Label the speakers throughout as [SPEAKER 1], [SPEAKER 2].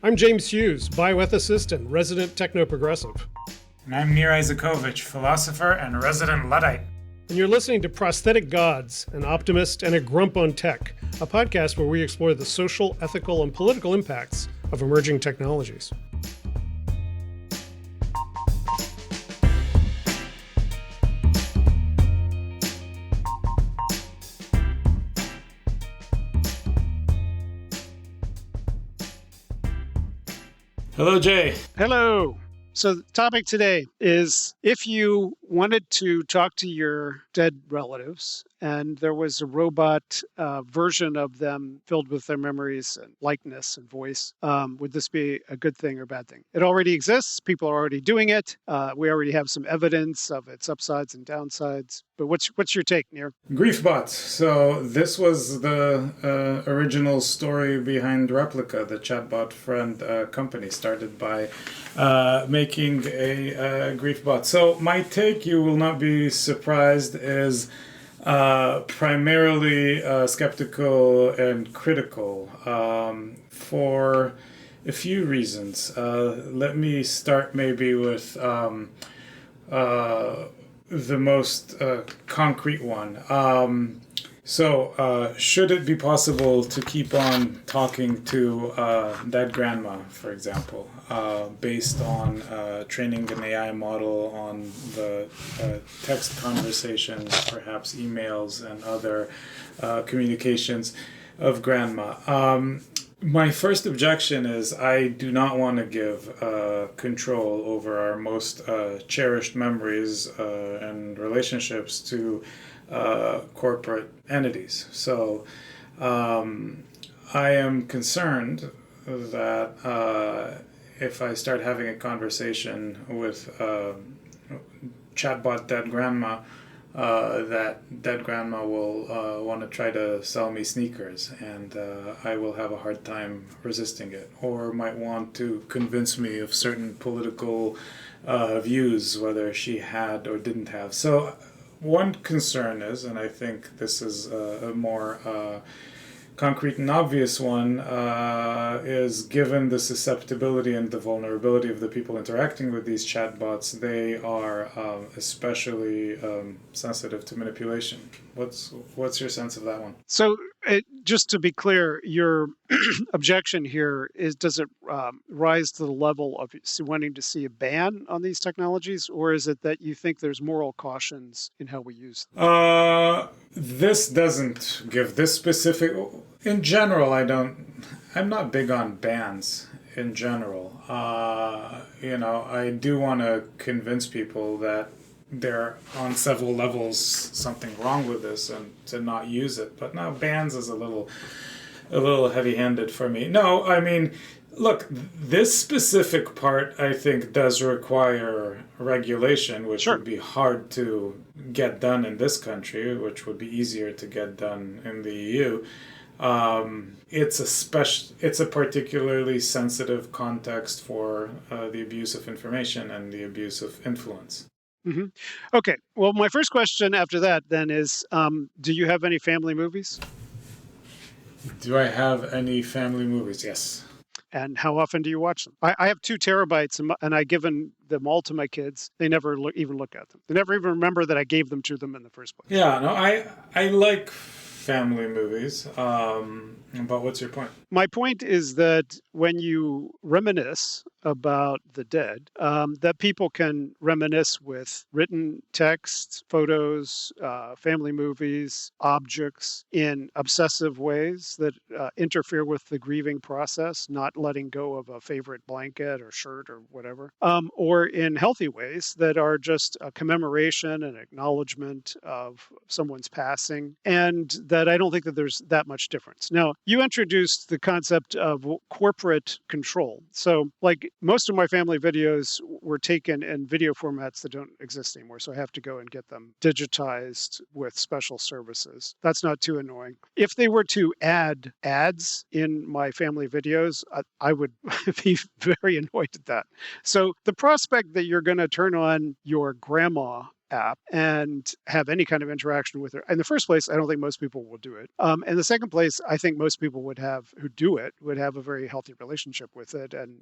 [SPEAKER 1] I'm James Hughes, bioethicist and resident techno-progressive.
[SPEAKER 2] And I'm Eisikovits, philosopher and resident Luddite.
[SPEAKER 1] And you're listening to Prosthetic Gods, an optimist and a grump on tech, a podcast where we explore the social, ethical, and political impacts of emerging technologies.
[SPEAKER 2] Hello, Jay.
[SPEAKER 1] Hello. So the topic today is if you wanted to talk to your dead relatives and there was a robot version of them filled with their memories and likeness and voice, would this be a good thing or bad thing? It already exists. People are already doing it. We already have some evidence of its upsides and downsides. But what's your take, Nir?
[SPEAKER 2] Griefbots. So this was the original story behind Replica, the chatbot friend company started by making a Griefbot. So my take, you will not be surprised, is primarily skeptical and critical for a few reasons. Let me start maybe with the most concrete one. So should it be possible to keep on talking to dead grandma, for example, based on training an AI model on the text conversations, perhaps emails and other communications of grandma? My first objection is I do not want to give control over our most cherished memories and relationships to corporate entities. So I am concerned that if I start having a conversation with chatbot dead grandma, that dead grandma will want to try to sell me sneakers, and I will have a hard time resisting it, or might want to convince me of certain political views, whether she had or didn't have. So one concern is, and I think this is a more concrete and obvious one, is given the susceptibility and the vulnerability of the people interacting with these chatbots, they are especially sensitive to manipulation. What's your sense of that one?
[SPEAKER 1] So just to be clear, your objection here is, does it rise to the level of wanting to see a ban on these technologies, or is it that you think there's moral cautions in how we use them?
[SPEAKER 2] This doesn't give this specific. In general, I'm not big on bans in general. I do want to convince people that there on several levels something wrong with this and to not use it. But now bans is a little heavy-handed for me. No, I mean, look, this specific part I think does require regulation, which would be hard to get done in this country, which would be easier to get done in the EU. It's a particularly sensitive context for the abuse of information and the abuse of influence.
[SPEAKER 1] Mm-hmm. Okay. Well, my first question after that then is, do you have any family movies?
[SPEAKER 2] Do I have any family movies? Yes.
[SPEAKER 1] And how often do you watch them? I have 2 terabytes, and I've given them all to my kids. They never even look at them. They never even remember that I gave them to them in the first place.
[SPEAKER 2] Yeah, no, I like family movies. But what's your point?
[SPEAKER 1] My point is that when you reminisce about the dead, that people can reminisce with written text, photos, family movies, objects in obsessive ways that interfere with the grieving process, not letting go of a favorite blanket or shirt or whatever, or in healthy ways that are just a commemoration and acknowledgement of someone's passing, and that I don't think that there's that much difference. Now, you introduced the concept of corporate control. So, like, most of my family videos were taken in video formats that don't exist anymore, so I have to go and get them digitized with special services. That's not too annoying. If they were to add ads in my family videos, I would be very annoyed at that. So the prospect that you're going to turn on your grandma app and have any kind of interaction with it. In the first place, I don't think most people will do it. In the second place, I think most people who do it would have a very healthy relationship with it and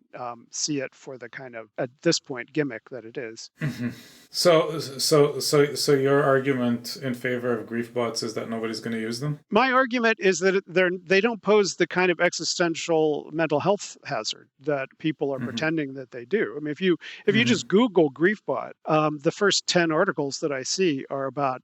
[SPEAKER 1] see it for the kind of, at this point, gimmick that it is.
[SPEAKER 2] Mm-hmm. So your argument in favor of Griefbots is that nobody's going to use them?
[SPEAKER 1] My argument is that they don't pose the kind of existential mental health hazard that people are pretending that they do. I mean, if you just Google Griefbot, the first 10 articles that I see are about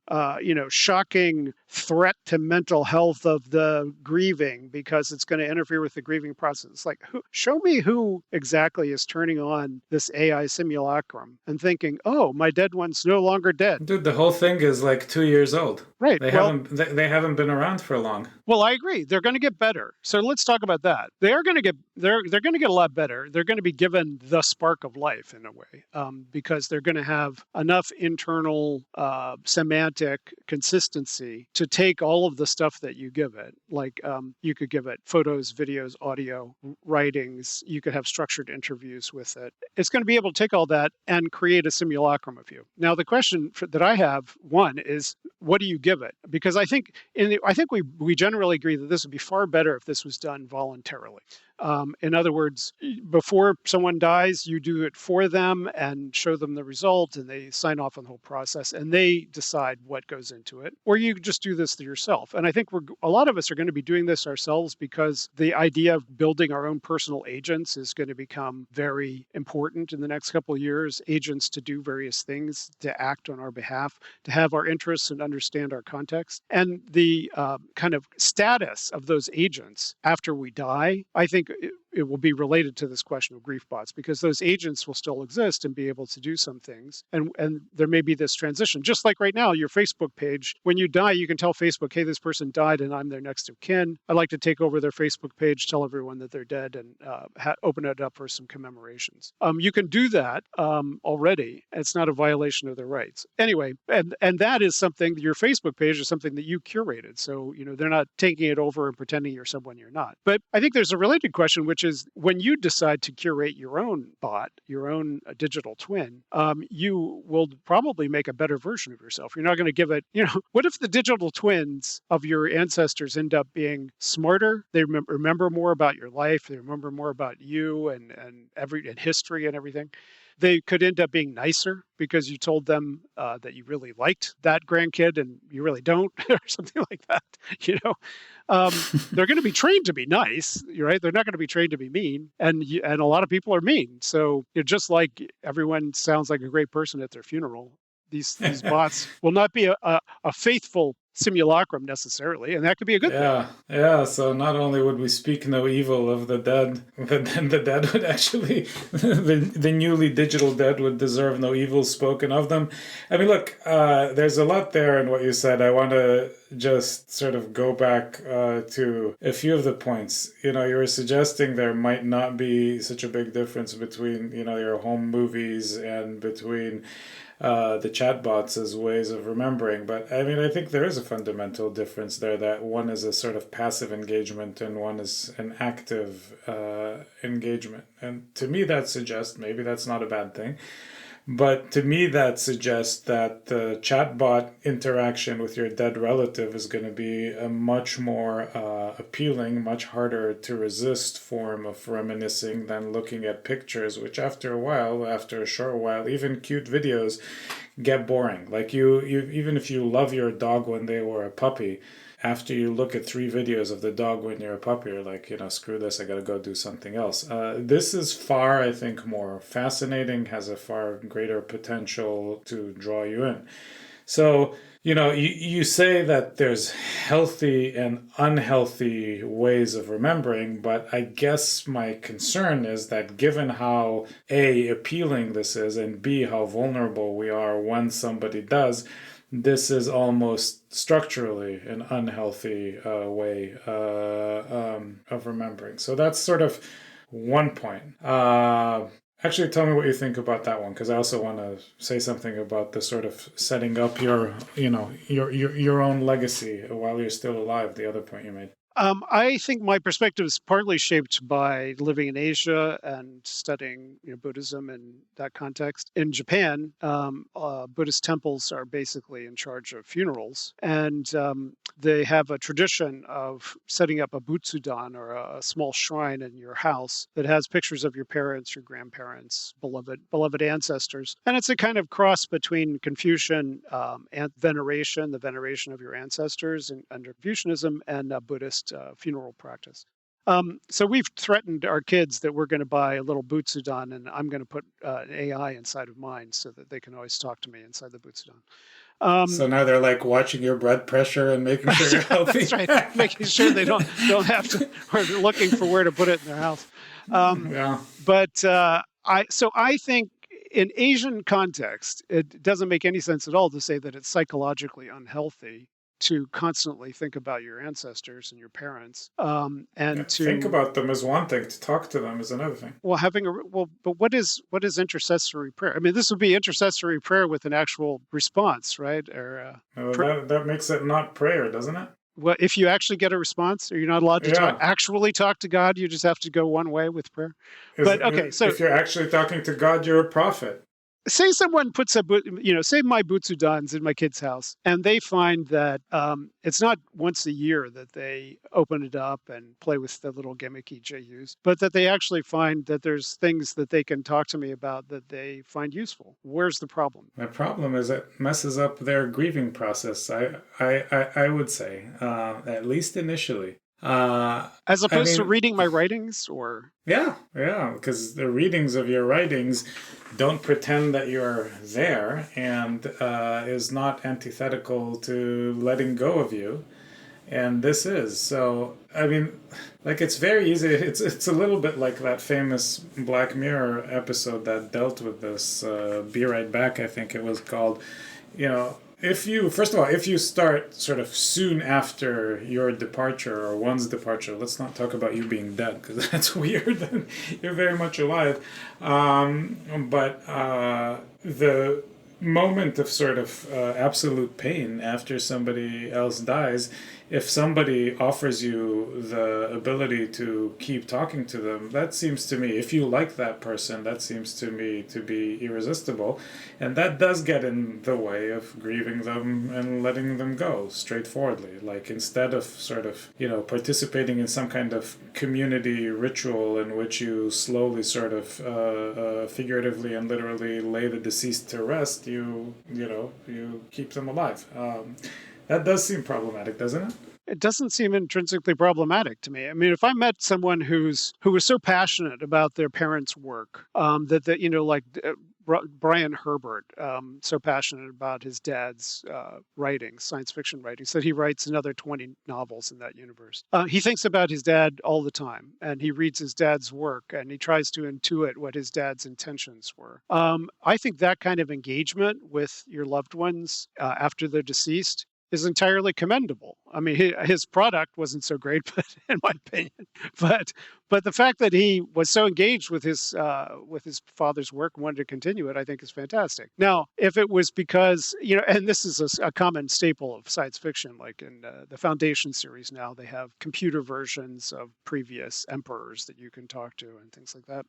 [SPEAKER 1] shocking threat to mental health of the grieving because it's going to interfere with the grieving process. It's like, show me who exactly is turning on this AI simulacrum and thinking, oh, my dead one's no longer dead.
[SPEAKER 2] Dude, the whole thing is like 2 years old.
[SPEAKER 1] Right.
[SPEAKER 2] They haven't been around for long.
[SPEAKER 1] Well, I agree. They're going to get better. So let's talk about that. They're going to get a lot better. They're going to be given the spark of life in a way, because they're going to have enough internal semantic consistency to take all of the stuff that you give it. Like you could give it photos, videos, audio, writings. You could have structured interviews with it. It's going to be able to take all that and create a simulacrum of you. Now, the question that I have, one, is what do you give it? Because I think we generally agree that this would be far better if this was done voluntarily. In other words, before someone dies, you do it for them and show them the result, and they sign off on the whole process, and they decide what goes into it. Or you just do this yourself. And I think a lot of us are going to be doing this ourselves because the idea of building our own personal agents is going to become very important in the next couple of years. Agents to do various things, to act on our behalf, to have our interests and understand our context. And the kind of status of those agents after we die, I think it will be related to this question of Griefbots, because those agents will still exist and be able to do some things. And there may be this transition. Just like right now, your Facebook page, when you die, you can tell Facebook, hey, this person died and I'm their next of kin. I'd like to take over their Facebook page, tell everyone that they're dead, and open it up for some commemorations. You can do that already. It's not a violation of their rights. Anyway, and that is something, your Facebook page is something that you curated. So, they're not taking it over and pretending you're someone you're not. But I think there's a related question, which is when you decide to curate your own bot, your own digital twin, you will probably make a better version of yourself. You're not going to give it, what if the digital twins of your ancestors end up being smarter? They remember more about your life. They remember more about you and history and everything. They could end up being nicer because you told them that you really liked that grandkid and you really don't, or something like that. They're going to be trained to be nice, right? They're not going to be trained to be mean, and a lot of people are mean. So just like everyone sounds like a great person at their funeral, these bots will not be a faithful simulacrum necessarily, and that could be a good thing.
[SPEAKER 2] Yeah. So not only would we speak no evil of the dead, but then the dead would actually, the newly digital dead would deserve no evil spoken of them. I mean, look, there's a lot there in what you said. I want to just sort of go back to a few of the points. You were suggesting there might not be such a big difference between, your home movies and between the chatbots as ways of remembering. But I mean, I think there is a fundamental difference there, that one is a sort of passive engagement and one is an active engagement. And to me, that suggests, maybe that's not a bad thing, but to me, that suggests that the chatbot interaction with your dead relative is going to be a much more appealing, much harder to resist form of reminiscing than looking at pictures, which after a short while, even cute videos get boring. Like you even if you love your dog when they were a puppy, after you look at 3 videos of the dog when you're a puppy, you're like, screw this, I gotta go do something else. This is far, I think, more fascinating, has a far greater potential to draw you in. So, you say that there's healthy and unhealthy ways of remembering, but I guess my concern is that given how A, appealing this is, and B, how vulnerable we are when somebody does, this is almost structurally an unhealthy way of remembering. So that's sort of one point. Actually, tell me what you think about that one, because I also want to say something about the sort of setting up your own legacy while you're still alive, the other point you made.
[SPEAKER 1] I think my perspective is partly shaped by living in Asia and studying, Buddhism in that context. In Japan, Buddhist temples are basically in charge of funerals, and they have a tradition of setting up a butsudan, or a small shrine in your house that has pictures of your parents, your grandparents, beloved ancestors, and it's a kind of cross between Confucian and veneration, the veneration of your ancestors under Confucianism, and Buddhist funeral practice. So we've threatened our kids that we're going to buy a little butsudan, and I'm going to put an AI inside of mine so that they can always talk to me inside the butsudan.
[SPEAKER 2] So now they're like watching your blood pressure and making sure you're healthy.
[SPEAKER 1] That's right, making sure they don't have to, or looking for where to put it in their house.
[SPEAKER 2] Yeah.
[SPEAKER 1] But I think in Asian context, it doesn't make any sense at all to say that it's psychologically unhealthy to constantly think about your ancestors and your parents,
[SPEAKER 2] Yeah,
[SPEAKER 1] and
[SPEAKER 2] think
[SPEAKER 1] to,
[SPEAKER 2] about them is one thing. To talk to them is another thing.
[SPEAKER 1] but what is intercessory prayer? I mean, this would be intercessory prayer with an actual response, right? Or
[SPEAKER 2] Well,
[SPEAKER 1] pr-
[SPEAKER 2] that makes it not prayer, doesn't it?
[SPEAKER 1] well, if you actually get a response, are you not allowed to
[SPEAKER 2] Yeah.
[SPEAKER 1] actually talk to God? You just have to go one way with prayer. But okay, so
[SPEAKER 2] If you're actually talking to God, you're a prophet.
[SPEAKER 1] say someone puts say my butsudans in my kid's house, and they find that it's not once a year that they open it up and play with the little gimmicky JUs, but that they actually find that there's things that they can talk to me about that they find useful. Where's the problem?
[SPEAKER 2] The problem is it messes up their grieving process. I would say, at least initially.
[SPEAKER 1] As
[SPEAKER 2] I
[SPEAKER 1] opposed to
[SPEAKER 2] mean,
[SPEAKER 1] reading my writings, or
[SPEAKER 2] yeah, because the readings of your writings don't pretend that you're there, and is not antithetical to letting go of you. And this is so. I mean, like, it's very easy. It's a little bit like that famous Black Mirror episode that dealt with this. Be Right Back, I think it was called. You know, if you, first of all, if you start sort of soon after your departure or one's departure, let's not talk about you being dead because that's weird. And you're very much alive. But the moment of sort of absolute pain after somebody else dies, if somebody offers you the ability to keep talking to them, that seems to me, if you like that person, that seems to me to be irresistible. And that does get in the way of grieving them and letting them go straightforwardly. Like, instead of sort of, participating in some kind of community ritual in which you slowly sort of figuratively and literally lay the deceased to rest, you keep them alive. That does seem problematic, doesn't it?
[SPEAKER 1] it doesn't seem intrinsically problematic to me. I mean, if I met someone who was so passionate about their parents' work, that like Brian Herbert, so passionate about his dad's writings, science fiction writings, that he writes another 20 novels in that universe. He thinks about his dad all the time, and he reads his dad's work, and he tries to intuit what his dad's intentions were. I think that kind of engagement with your loved ones after they're deceased is entirely commendable. I mean, his product wasn't so great, but in my opinion, but the fact that he was so engaged with his father's work and wanted to continue it, I think, is fantastic. Now, if it was because and this is a common staple of science fiction, like in the Foundation series, now they have computer versions of previous emperors that you can talk to and things like that.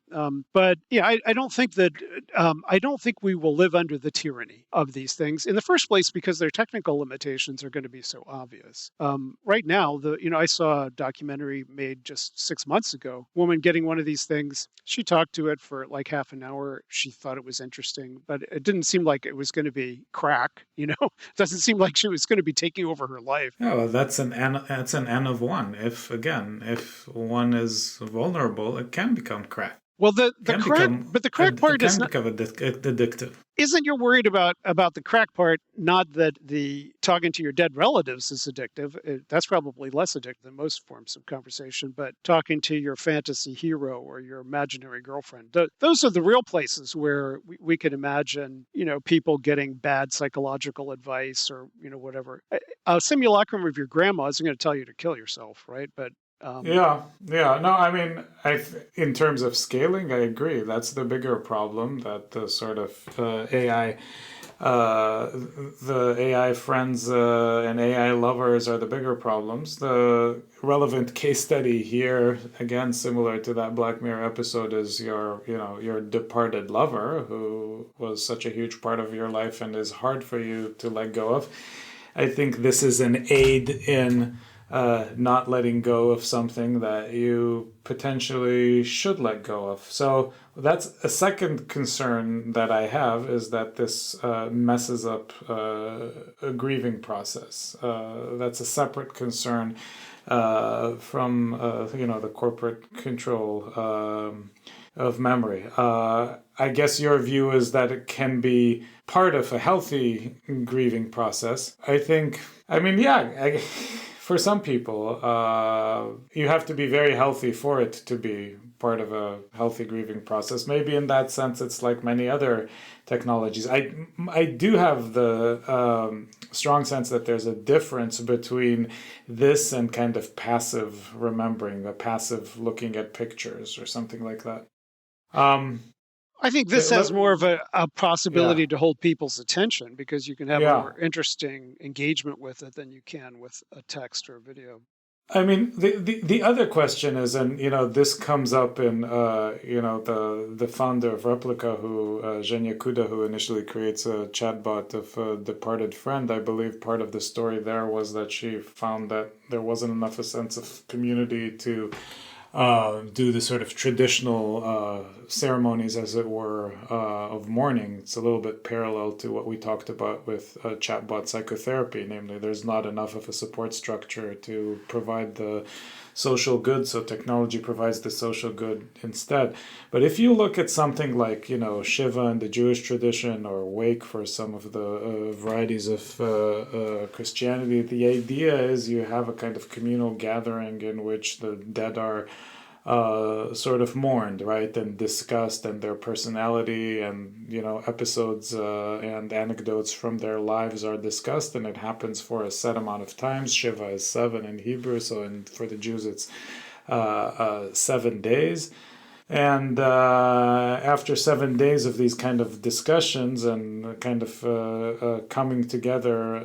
[SPEAKER 1] But yeah, I don't think that I don't think we will live under the tyranny of these things in the first place because their technical limitations are going to be so obvious. Right now, I saw a documentary made just 6 months ago. Woman getting one of these things. She talked to it for like half an hour. She thought it was interesting, but it didn't seem like it was going to be crack. It doesn't seem like she was going to be taking over her life.
[SPEAKER 2] Yeah, well, that's an N of one. If one is vulnerable, it can become crack.
[SPEAKER 1] Well, the crack, but the crack part
[SPEAKER 2] It
[SPEAKER 1] is
[SPEAKER 2] can
[SPEAKER 1] not.
[SPEAKER 2] become addictive.
[SPEAKER 1] Isn't you're worried about the crack part? Not that the talking to your dead relatives is addictive. That's probably less addictive than most forms of conversation. But talking to your fantasy hero or your imaginary girlfriend, those are the real places where we can imagine, people getting bad psychological advice or whatever. A simulacrum of your grandma isn't going to tell you to kill yourself, right? But
[SPEAKER 2] Yeah. No, I mean, in terms of scaling, I agree. That's the bigger problem that the sort of AI the AI friends and AI lovers are the bigger problems. The relevant case study here, again, similar to that Black Mirror episode, is your departed lover who was such a huge part of your life and is hard for you to let go of. I think this is an aid in not letting go of something that you potentially should let go of. So that's a second concern that I have, is that this messes up a grieving process. That's a separate concern from the corporate control of memory. I guess your view is that it can be part of a healthy grieving process. For some people, you have to be very healthy for it to be part of a healthy grieving process. Maybe in that sense, it's like many other technologies. I do have the strong sense that there's a difference between this and kind of passive remembering, a passive looking at pictures or something like that.
[SPEAKER 1] I think this has more of a
[SPEAKER 2] Yeah,
[SPEAKER 1] possibility to hold people's attention because you can have a
[SPEAKER 2] yeah.
[SPEAKER 1] more interesting engagement with it than you can with a text or a video.
[SPEAKER 2] I mean, the other question is, and this comes up in the founder of Replica, who Zhenya Kuda, who initially creates a chatbot of a departed friend. I believe part of the story there was that she found that there wasn't enough a sense of community to do the sort of traditional ceremonies, as it were, of mourning. It's a little bit parallel to what we talked about with chatbot psychotherapy, namely, there's not enough of a support structure to provide the social good, so technology provides the social good instead. But if you look at something like, Shiva in the Jewish tradition, or Wake for some of the varieties of Christianity, the idea is you have a kind of communal gathering in which the dead are sort of mourned, right, and discussed, and their personality and episodes and anecdotes from their lives are discussed, and it happens for a set amount of times. Shiva is 7 in Hebrew, so for the Jews it's 7 days. And after 7 days of these kind of discussions and kind of coming together,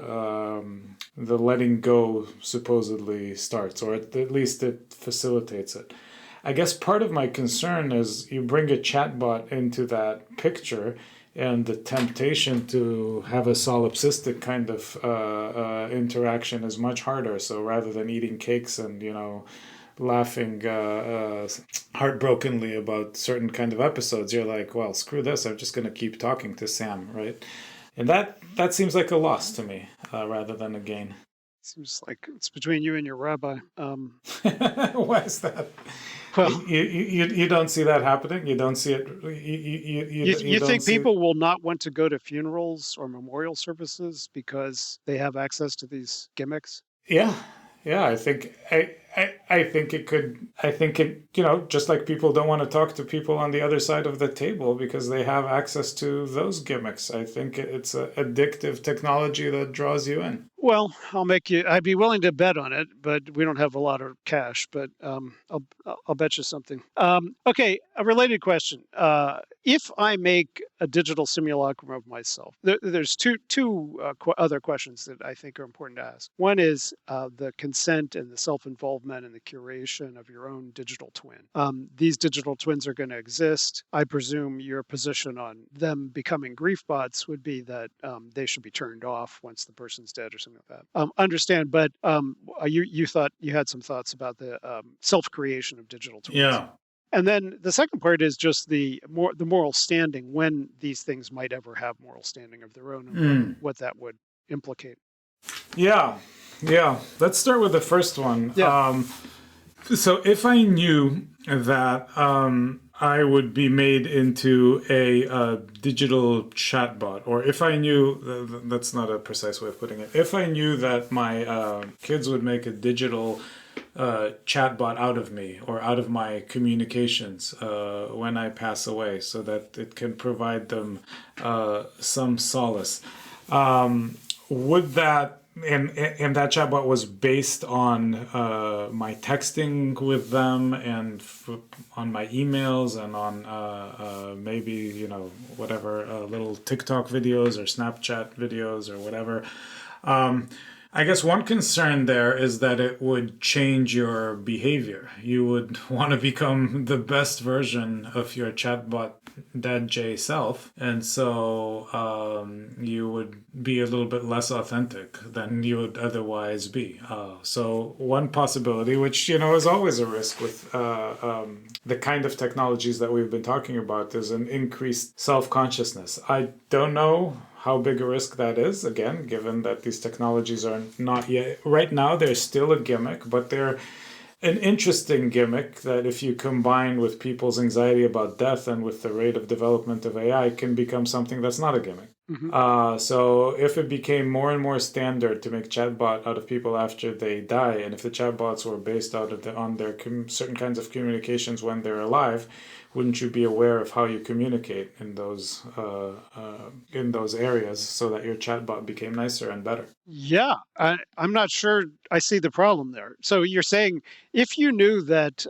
[SPEAKER 2] the letting go supposedly starts, or at least it facilitates it. I guess part of my concern is you bring a chatbot into that picture, and the temptation to have a solipsistic kind of interaction is much harder. So rather than eating cakes and laughing heartbrokenly about certain kind of episodes, you're like, well, screw this, I'm just going to keep talking to Sam, right? And that seems like a loss to me, rather than a gain.
[SPEAKER 1] Seems like it's between you and your rabbi.
[SPEAKER 2] Why is that?
[SPEAKER 1] Well,
[SPEAKER 2] You don't see that happening. You don't see it. You
[SPEAKER 1] you
[SPEAKER 2] don't
[SPEAKER 1] think
[SPEAKER 2] see.
[SPEAKER 1] people will not want to go to funerals or memorial services because they have access to these gimmicks?
[SPEAKER 2] Yeah, yeah. I think it could. I think it. Just like people don't want to talk to people on the other side of the table because they have access to those gimmicks. I think it's an addictive technology that draws you in.
[SPEAKER 1] Well, I'd be willing to bet on it, but we don't have a lot of cash. But I'll bet you something. Okay, a related question. If I make a digital simulacrum of myself, there's two other questions that I think are important to ask. One is the consent and the self-involvement and the curation of your own digital twin. These digital twins are going to exist. I presume your position on them becoming griefbots would be that they should be turned off once the person's dead or something like that. Understand, but you thought you had some thoughts about the self-creation of digital twins.
[SPEAKER 2] Yeah.
[SPEAKER 1] And then the second part is just the moral standing, when these things might ever have moral standing of their own, and what that would implicate.
[SPEAKER 2] Yeah. Yeah. Let's start with the first one.
[SPEAKER 1] Yeah.
[SPEAKER 2] So if I knew that I would be made into a digital chatbot, or if I knew, that's not a precise way of putting it, if I knew that my kids would make a digital chatbot out of me or out of my communications when I pass away, so that it can provide them some solace, would that and that chatbot was based on my texting with them and on my emails and on maybe whatever little TikTok videos or Snapchat videos or whatever. I guess one concern there is that it would change your behavior. You would want to become the best version of your chatbot Dad J self, and so you would be a little bit less authentic than you would otherwise be. So one possibility, which is always a risk with the kind of technologies that we've been talking about, is an increased self-consciousness. I don't know how big a risk that is, again, given that these technologies are not yet, right now, they're still a gimmick, but they're an interesting gimmick that, if you combine with people's anxiety about death and with the rate of development of AI, can become something that's not a gimmick. So if it became more and more standard to make chatbot out of people after they die, and if the chatbots were based on their certain kinds of communications when they're alive, wouldn't you be aware of how you communicate in those areas so that your chatbot became nicer and better?
[SPEAKER 1] Yeah, I'm not sure I see the problem there. So you're saying if you knew that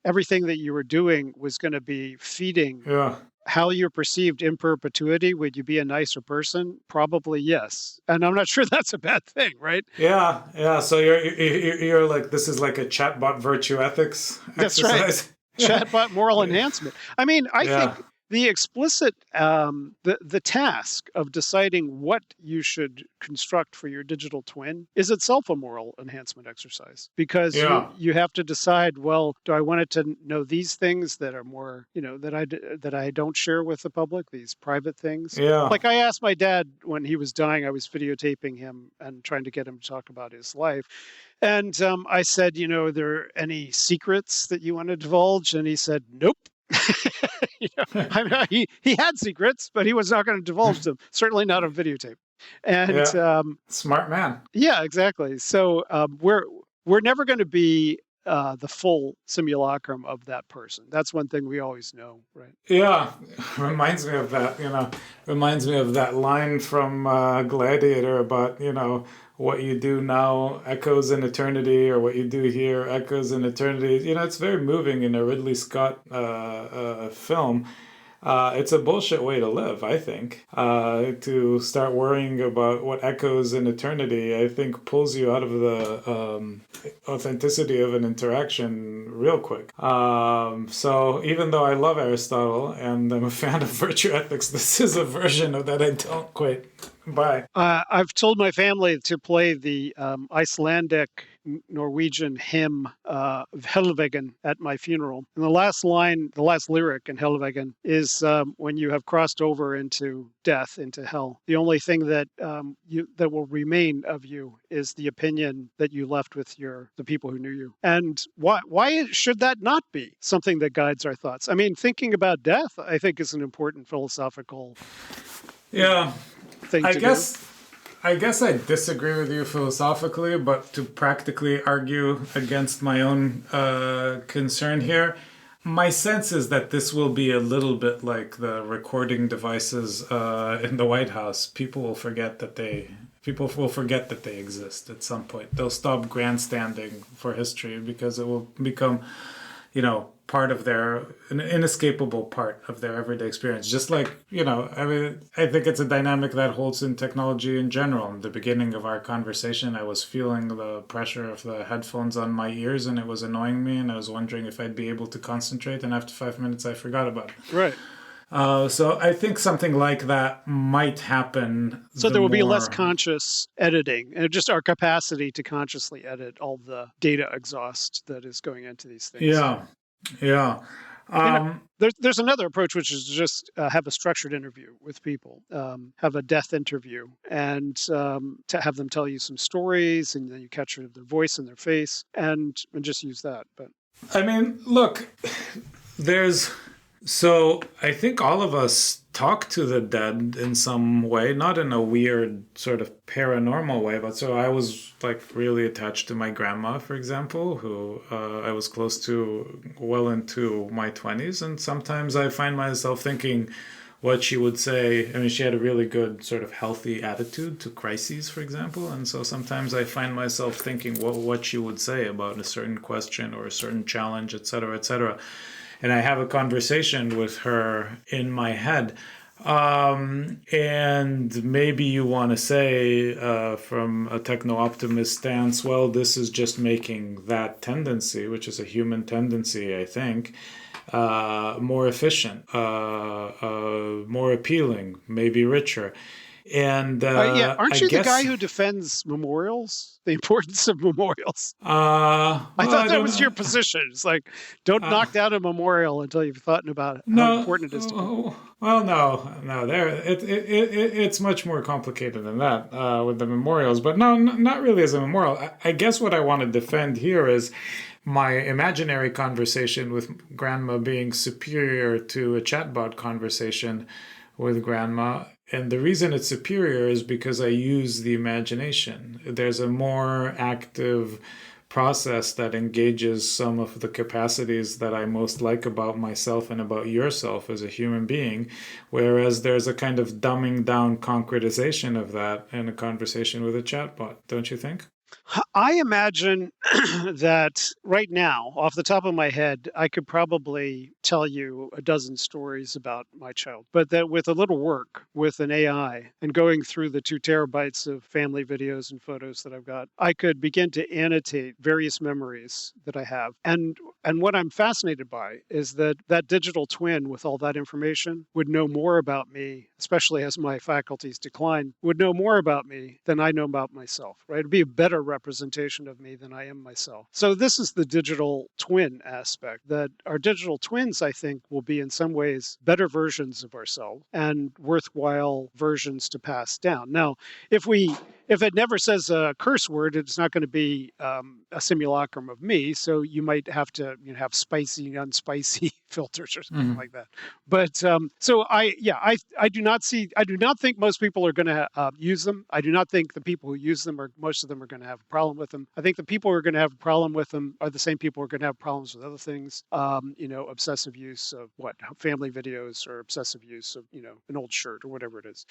[SPEAKER 1] everything that you were doing was going to be feeding
[SPEAKER 2] Yeah.
[SPEAKER 1] how you're perceived in perpetuity, would you be a nicer person? Probably yes. And I'm not sure that's a bad thing, right?
[SPEAKER 2] Yeah, yeah. So you're like, this is like a chatbot virtue ethics
[SPEAKER 1] That's right.
[SPEAKER 2] exercise.
[SPEAKER 1] Chatbot moral enhancement. I mean, I
[SPEAKER 2] Yeah.
[SPEAKER 1] think the explicit the task of deciding what you should construct for your digital twin is itself a moral enhancement exercise, because
[SPEAKER 2] Yeah.
[SPEAKER 1] you have to decide, well, do I want it to know these things that are more, that I don't share with the public, these private things.
[SPEAKER 2] Yeah.
[SPEAKER 1] Like I asked my dad when he was dying, I was videotaping him and trying to get him to talk about his life. And I said, are there any secrets that you want to divulge? And he said, nope. I mean, he had secrets, but he was not going to divulge them. Certainly not on videotape. And
[SPEAKER 2] Yeah. Smart man.
[SPEAKER 1] yeah, exactly. So we're never going to be the full simulacrum of that person. That's one thing we always know, right?
[SPEAKER 2] Yeah, reminds me of that, reminds me of that line from Gladiator about, what you do now echoes in eternity, or what you do here echoes in eternity. It's very moving in a Ridley Scott film. It's a bullshit way to live, I think. To start worrying about what echoes in eternity, I think pulls you out of the authenticity of an interaction real quick. So even though I love Aristotle and I'm a fan of virtue ethics, this is a version of that I don't quite buy.
[SPEAKER 1] I've told my family to play the Icelandic Norwegian hymn Helvegen at my funeral. And the last lyric in Helvegen is when you have crossed over into death, into hell. The only thing that that will remain of you is the opinion that you left with the people who knew you. And why should that not be something that guides our thoughts? I mean, thinking about death, I think, is an important philosophical
[SPEAKER 2] Yeah.
[SPEAKER 1] thing
[SPEAKER 2] I
[SPEAKER 1] to
[SPEAKER 2] guess
[SPEAKER 1] do.
[SPEAKER 2] I guess I disagree with you philosophically, but to practically argue against my own concern here, my sense is that this will be a little bit like the recording devices in the White House. People will forget that they exist at some point. They'll stop grandstanding for history because it will become, part of an inescapable part of their everyday experience. Just like, I think it's a dynamic that holds in technology in general. In the beginning of our conversation, I was feeling the pressure of the headphones on my ears and it was annoying me, and I was wondering if I'd be able to concentrate, and after 5 minutes I forgot about it.
[SPEAKER 1] Right.
[SPEAKER 2] So I think something like that might happen.
[SPEAKER 1] So there will be less conscious editing, and just our capacity to consciously edit all the data exhaust that is going into these things.
[SPEAKER 2] Yeah. Yeah.
[SPEAKER 1] There's another approach, which is just have a structured interview with people, have a death interview, and to have them tell you some stories, and then you capture their voice and their face, and just use that. But
[SPEAKER 2] I mean, look, so I think all of us talk to the dead in some way, not in a weird sort of paranormal way, but so I was like really attached to my grandma, for example, who I was close to well into my 20s. And sometimes I find myself thinking, what she would say. I mean, she had a really good sort of healthy attitude to crises, for example. And so sometimes I find myself thinking what she would say about a certain question or a certain challenge, et cetera, et cetera. And I have a conversation with her in my head. And maybe you want to say, from a techno optimist stance, well, this is just making that tendency, which is a human tendency, I think, more efficient, more appealing, maybe richer. And
[SPEAKER 1] Yeah,
[SPEAKER 2] I
[SPEAKER 1] aren't you the guy
[SPEAKER 2] guess,
[SPEAKER 1] who defends memorials? The importance of memorials. I
[SPEAKER 2] well,
[SPEAKER 1] thought
[SPEAKER 2] I
[SPEAKER 1] that
[SPEAKER 2] don't
[SPEAKER 1] was your
[SPEAKER 2] know.
[SPEAKER 1] position. It's like, don't
[SPEAKER 2] Uh,
[SPEAKER 1] knock down a memorial until you've thought about how
[SPEAKER 2] No,
[SPEAKER 1] important it is to people.
[SPEAKER 2] well, no. It's much more complicated than that with the memorials. But no, not really as a memorial. I guess what I want to defend here is my imaginary conversation with grandma being superior to a chatbot conversation with grandma. And the reason it's superior is because I use the imagination. There's a more active process that engages some of the capacities that I most like about myself and about yourself as a human being, whereas there's a kind of dumbing down concretization of that in a conversation with a chatbot, don't you think?
[SPEAKER 1] I imagine that right now, off the top of my head, I could probably tell you a dozen stories about my child, but that with a little work with an AI and going through the 2 terabytes of family videos and photos that I've got, I could begin to annotate various memories that I have. And what I'm fascinated by is that that digital twin with all that information would know more about me, especially as my faculties decline, would know more about me than I know about myself, right? It'd be a better representation of me than I am myself. So this is the digital twin aspect, that our digital twins, I think, will be in some ways better versions of ourselves and worthwhile versions to pass down. Now, if it never says a curse word, it's not going to be a simulacrum of me. So you might have to have spicy, unspicy filters or something
[SPEAKER 2] Mm-hmm.
[SPEAKER 1] like that. But so I do not think most people are going to use them. I do not think the people who use them most of them are going to have a problem with them. I think the people who are going to have a problem with them are the same people who are going to have problems with other things. Obsessive use of family videos, or obsessive use of an old shirt or whatever it is.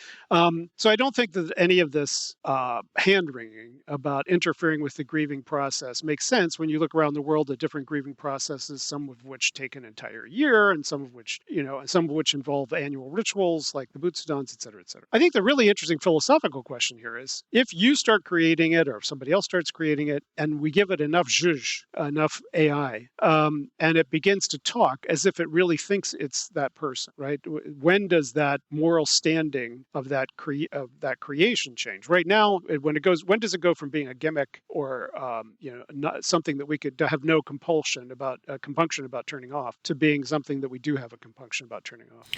[SPEAKER 1] So I don't think that any of this hand wringing about interfering with the grieving process makes sense when you look around the world at different grieving processes, some of which take an entire year, and some of which involve annual rituals like the Butsudans, et cetera, et cetera. I think the really interesting philosophical question here is, if you start creating it, or if somebody else starts creating it, and we give it enough zhuzh, enough AI, and it begins to talk as if it really thinks it's that person, right? When does that moral standing of that creation change? Right now, when does it go from being a gimmick, or not something that we could have no compunction about turning off, to being something that we do have a compunction about turning off?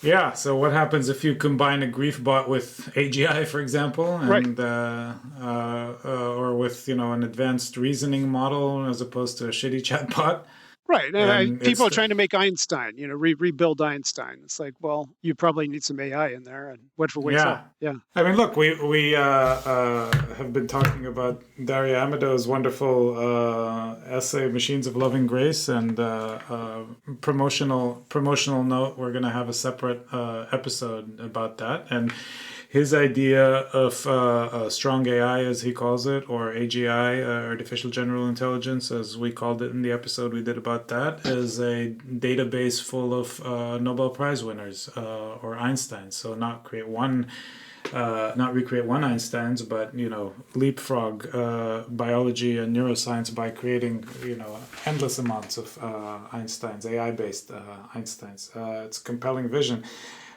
[SPEAKER 2] Yeah, so what happens if you combine a Griefbot with AGI, for example,
[SPEAKER 1] Right.
[SPEAKER 2] and or with an advanced reasoning model as opposed to a shitty chatbot?
[SPEAKER 1] Right.
[SPEAKER 2] And
[SPEAKER 1] People
[SPEAKER 2] it's
[SPEAKER 1] are trying to make Einstein, rebuild Einstein. It's like, well, you probably need some AI in there, and whatever wakes up.
[SPEAKER 2] yeah.
[SPEAKER 1] Yeah.
[SPEAKER 2] I mean, look, we have been talking about Daria Amadou's wonderful essay "Machines of Loving Grace," and promotional note. We're going to have a separate episode about that, and his idea of strong AI, as he calls it, or AGI, artificial general intelligence, as we called it in the episode we did about that, is a database full of Nobel Prize winners or Einsteins. So not recreate one Einstein's, but leapfrog biology and neuroscience by creating endless amounts of Einsteins, AI-based Einsteins. It's a compelling vision.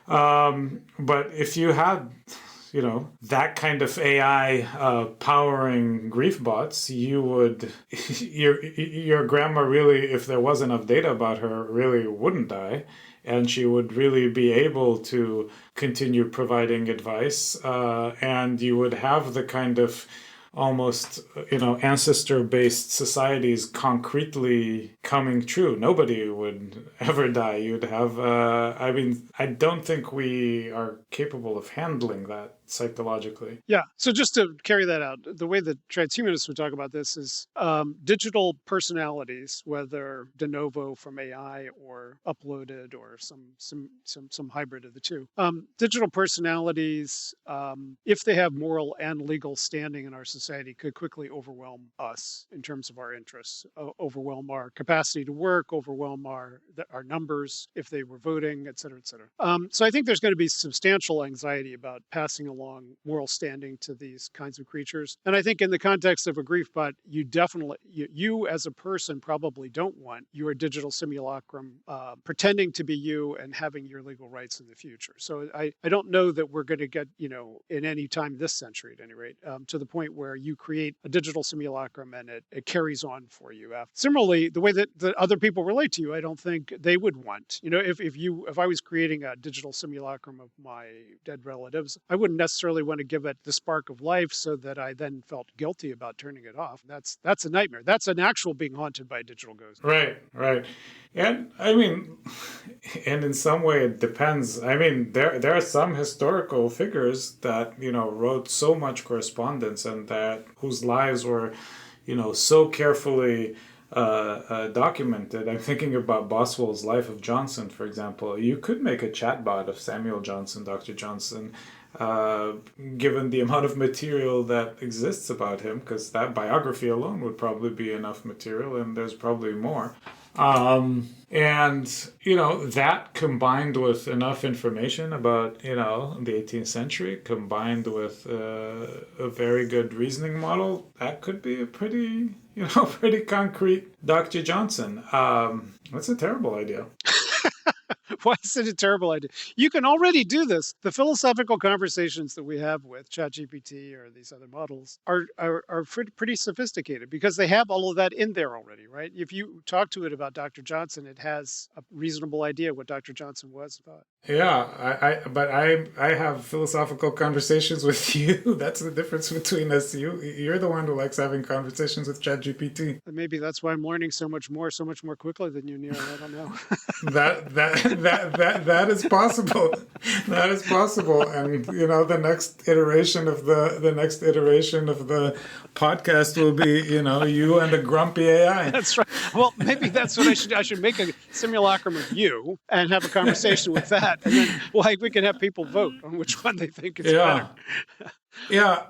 [SPEAKER 2] But if you had, that kind of AI powering Griefbots, you would, your grandma really, if there was enough data about her, really wouldn't die. And she would really be able to continue providing advice. And you would have the kind of almost, ancestor-based societies concretely coming true. Nobody would ever die. You'd have, I don't think we are capable of handling that psychologically.
[SPEAKER 1] Yeah. So just to carry that out, the way that transhumanists would talk about this is digital personalities, whether de novo from AI or uploaded or some hybrid of the two. Digital personalities, if they have moral and legal standing in our society, could quickly overwhelm us in terms of our interests, overwhelm our capacity to work, overwhelm our numbers if they were voting, et cetera, et cetera. So I think there's going to be substantial anxiety about passing along moral standing to these kinds of creatures. And I think in the context of a Griefbot, you definitely, you as a person probably don't want your digital simulacrum pretending to be you and having your legal rights in the future. So I don't know that we're going to get, in any time this century at any rate, to the point where you create a digital simulacrum and it carries on for you. Similarly, the way that other people relate to you, I don't think they would want. If I was creating a digital simulacrum of my dead relatives, I wouldn't necessarily want to give it the spark of life so that I then felt guilty about turning it off. That's a nightmare. That's an actual being haunted by a digital ghost.
[SPEAKER 2] Right. And and in some way it depends. There are some historical figures that, wrote so much correspondence and that whose lives were, so carefully documented. I'm thinking about Boswell's Life of Johnson, for example. You could make a chatbot of Samuel Johnson, Dr. Johnson, given the amount of material that exists about him, because that biography alone would probably be enough material, and there's probably more. That combined with enough information about, the 18th century, combined with a very good reasoning model, that could be a pretty concrete Dr. Johnson. That's a terrible idea.
[SPEAKER 1] Why is it a terrible idea? You can already do this. The philosophical conversations that we have with ChatGPT or these other models are pretty sophisticated because they have all of that in there already, right? If you talk to it about Dr. Johnson, it has a reasonable idea what Dr. Johnson was about.
[SPEAKER 2] Yeah, but I have philosophical conversations with you. That's the difference between us. You're the one who likes having conversations with ChatGPT.
[SPEAKER 1] And maybe that's why I'm learning so much more quickly than you, Neil. I don't know.
[SPEAKER 2] That is possible. That is possible. And the next iteration of the podcast will be you and a grumpy AI.
[SPEAKER 1] That's right. Well, maybe that's what I should make a simulacrum of you and have a conversation with that, and then we can have people vote on which one they think is better.
[SPEAKER 2] Yeah.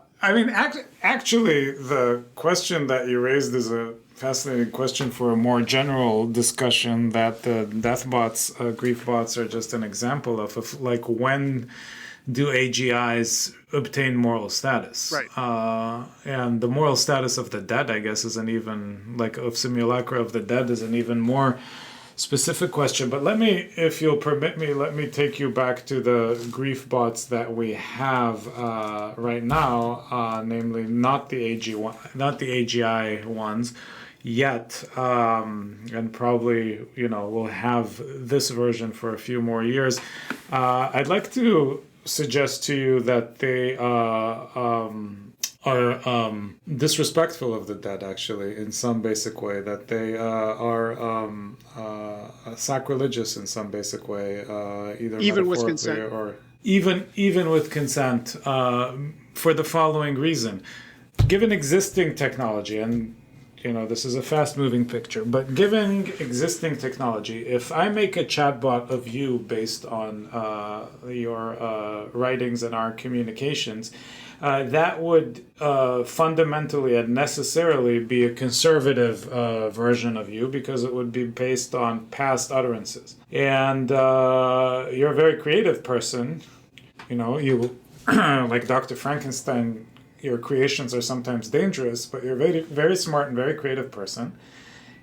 [SPEAKER 2] Actually, the question that you raised is a fascinating question for a more general discussion that the deathbots, Griefbots are just an example of when do AGIs obtain moral status?
[SPEAKER 1] Right.
[SPEAKER 2] And the moral status of the dead, I guess, of simulacra of the dead is an even more specific question. But if you'll permit me, let me take you back to the Griefbots that we have right now, namely not the AGI ones yet, and probably we'll have this version for a few more years. I'd like to suggest to you that they are disrespectful of the dead, actually, in some basic way, that they are sacrilegious in some basic way, either
[SPEAKER 1] even with consent,
[SPEAKER 2] or even with consent, for the following reason. Given existing technology, and this is a fast-moving picture, but given existing technology, if I make a chatbot of you based on your writings and our communications, that would fundamentally and necessarily be a conservative version of you, because it would be based on past utterances. And you're a very creative person. You like Dr. Frankenstein, your creations are sometimes dangerous, but you're a very, very smart and very creative person.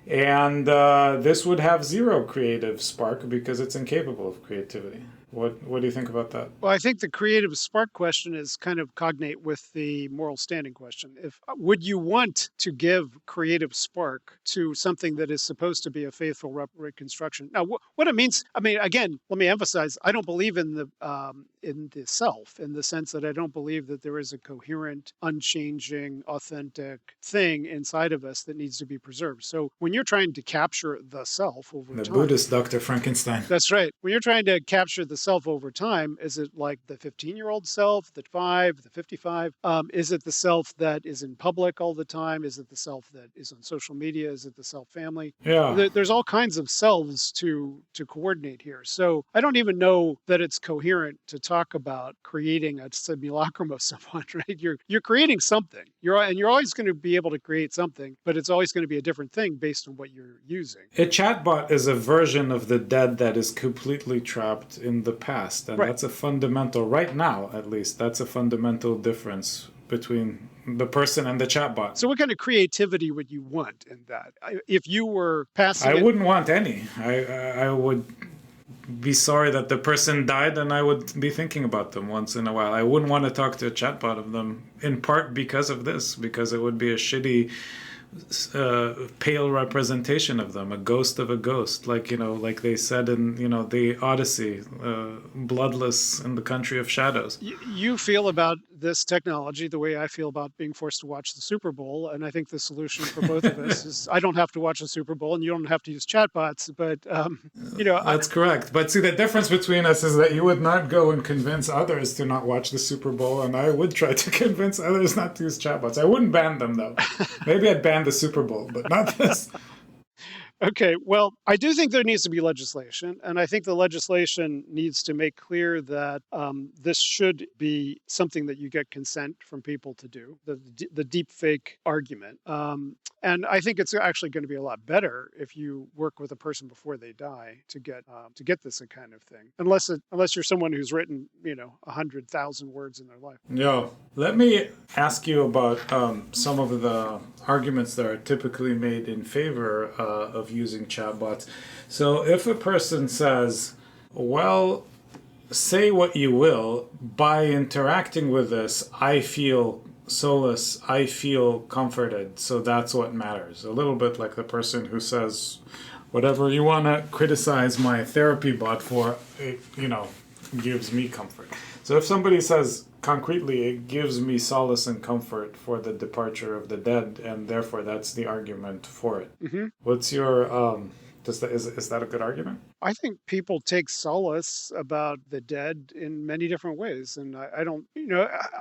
[SPEAKER 2] And this would have zero creative spark because it's incapable of creativity. What do you think about that?
[SPEAKER 1] Well, I think the creative spark question is kind of cognate with the moral standing question. If would you want to give creative spark to something that is supposed to be a faithful reconstruction? Now, what it means, I mean, again, let me emphasize, I don't believe in the self, in the sense that I don't believe that there is a coherent, unchanging, authentic thing inside of us that needs to be preserved. So when you're trying to capture the self over
[SPEAKER 2] The
[SPEAKER 1] time,
[SPEAKER 2] Buddhist Dr. Frankenstein.
[SPEAKER 1] that's right. When you're trying to capture the self over time, is it like the 15-year-old self, the 5, the 55? Is it the self that is in public all the time? Is it the self that is on social media? Is it the self family?
[SPEAKER 2] Yeah.
[SPEAKER 1] There's all kinds of selves to coordinate here. So I don't even know that it's coherent to talk about creating a simulacrum of someone, right? You're creating something. You're always going to be able to create something, but it's always going to be a different thing based on what you're using.
[SPEAKER 2] A chatbot is a version of the dead that is completely trapped in the past. And
[SPEAKER 1] Right.
[SPEAKER 2] that's a fundamental, right now at least, that's a fundamental difference between the person and the chatbot.
[SPEAKER 1] So what kind of creativity would you want in that? If you were passing
[SPEAKER 2] I
[SPEAKER 1] it,
[SPEAKER 2] wouldn't want any. I would be sorry that the person died, and I would be thinking about them once in a while. I wouldn't want to talk to a chatbot of them, in part because of this, because it would be a shitty pale representation of them, a ghost of a ghost, like like they said in the Odyssey, bloodless in the country of shadows.
[SPEAKER 1] you feel about this technology the way I feel about being forced to watch the Super Bowl, and I think the solution for both of us is I don't have to watch the Super Bowl, and you don't have to use chatbots. But
[SPEAKER 2] That's correct. But see, the difference between us is that you would not go and convince others to not watch the Super Bowl, and I would try to convince others not to use chatbots. I wouldn't ban them, though. Maybe I'd ban the Super Bowl, but not this.
[SPEAKER 1] Okay, well, I do think there needs to be legislation, and I think the legislation needs to make clear that this should be something that you get consent from people to do, the deep fake argument. And I think it's actually going to be a lot better if you work with a person before they die to get this kind of thing, unless you're someone who's written 100,000 words in their life.
[SPEAKER 2] Yeah. Let me ask you about some of the arguments that are typically made in favor of using chatbots. So if a person says, well, say what you will, by interacting with this, I feel solace, I feel comforted, so that's what matters. A little bit like the person who says, whatever you want to criticize my therapy bot for, it, gives me comfort. So if somebody says concretely, it gives me solace and comfort for the departure of the dead, and therefore that's the argument for it.
[SPEAKER 1] Mm-hmm.
[SPEAKER 2] What's your is that a good argument?
[SPEAKER 1] I think people take solace about the dead in many different ways. And I don't,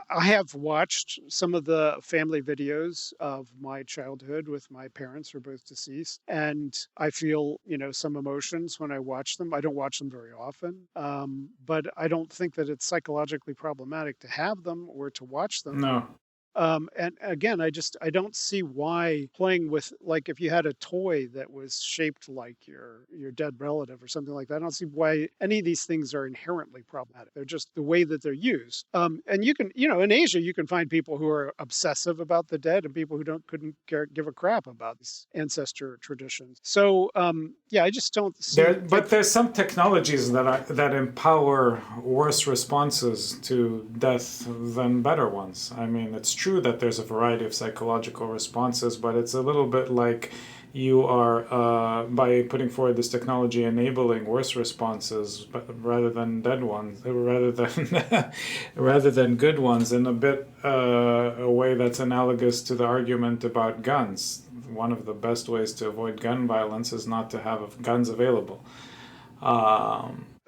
[SPEAKER 1] I have watched some of the family videos of my childhood with my parents who are both deceased. And I feel, some emotions when I watch them. I don't watch them very often. But I don't think that it's psychologically problematic to have them or to watch them.
[SPEAKER 2] No.
[SPEAKER 1] And again, I don't see why playing with, like, if you had a toy that was shaped like your dead relative or something like that, I don't see why any of these things are inherently problematic. They're just the way that they're used. And you can, in Asia, you can find people who are obsessive about the dead and people who couldn't give a crap about these ancestor traditions. So, I just don't see.
[SPEAKER 2] But there's some technologies that empower worse responses to death than better ones. I mean, it's true that there's a variety of psychological responses, but it's a little bit like you are, by putting forward this technology, enabling worse responses, but rather than dead ones, rather than good ones, in a bit a way that's analogous to the argument about guns. One of the best ways to avoid gun violence is not to have guns available.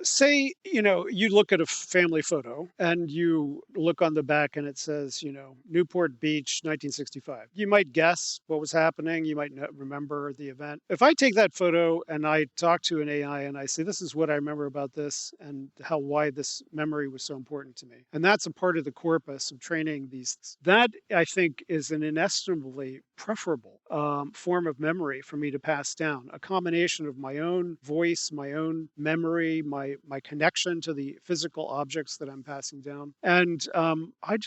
[SPEAKER 1] Say, you look at a family photo and you look on the back and it says, Newport Beach, 1965. You might guess what was happening. You might not remember the event. If I take that photo and I talk to an AI and I say, this is what I remember about this and why this memory was so important to me. And that's a part of the corpus of training these. That, I think, is an inestimably preferable form of memory for me to pass down. A combination of my own voice, my own memory, my connection to the physical objects that I'm passing down. And I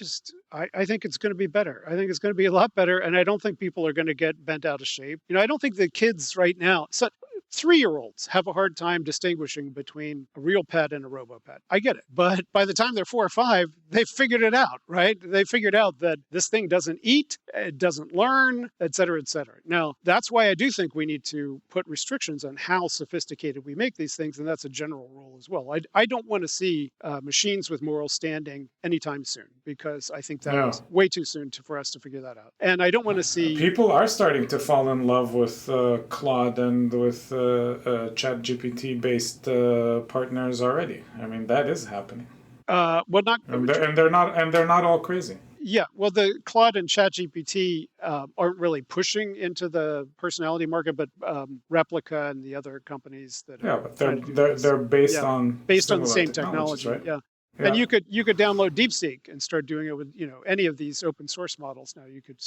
[SPEAKER 1] think it's going to be better. I think it's going to be a lot better. And I don't think people are going to get bent out of shape. I don't think the kids right now. So 3-year-olds have a hard time distinguishing between a real pet and a robo pet. I get it. But by the time they're 4 or 5, they've figured it out, right? They figured out that this thing doesn't eat, it doesn't learn, et cetera, et cetera. Now, that's why I do think we need to put restrictions on how sophisticated we make these things, and that's a general rule as well. I don't want to see machines with moral standing anytime soon, because I think that's way too soon for us to figure that out. And I don't want to see...
[SPEAKER 2] People are starting to fall in love with Claude and with Chat GPT based partners already. I mean, that is happening.
[SPEAKER 1] Well, not
[SPEAKER 2] and they're not all crazy.
[SPEAKER 1] Yeah, well, the Claude and ChatGPT aren't really pushing into the personality market, but Replica and the other companies that
[SPEAKER 2] but they're based on
[SPEAKER 1] the same technology,
[SPEAKER 2] right?
[SPEAKER 1] Yeah. And you could download DeepSeek and start doing it with any of these open source models. Now you could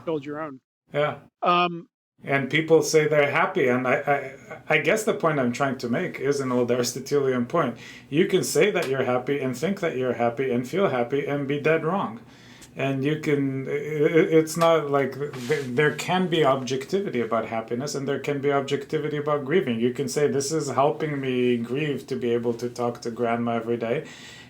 [SPEAKER 1] build your own.
[SPEAKER 2] Yeah. And people say they're happy, and I guess the point I'm trying to make is an old Aristotelian point. You can say that you're happy and think that you're happy and feel happy and be dead wrong. And you can, it's not like, there can be objectivity about happiness and there can be objectivity about grieving. You can say, this is helping me grieve to be able to talk to grandma every day.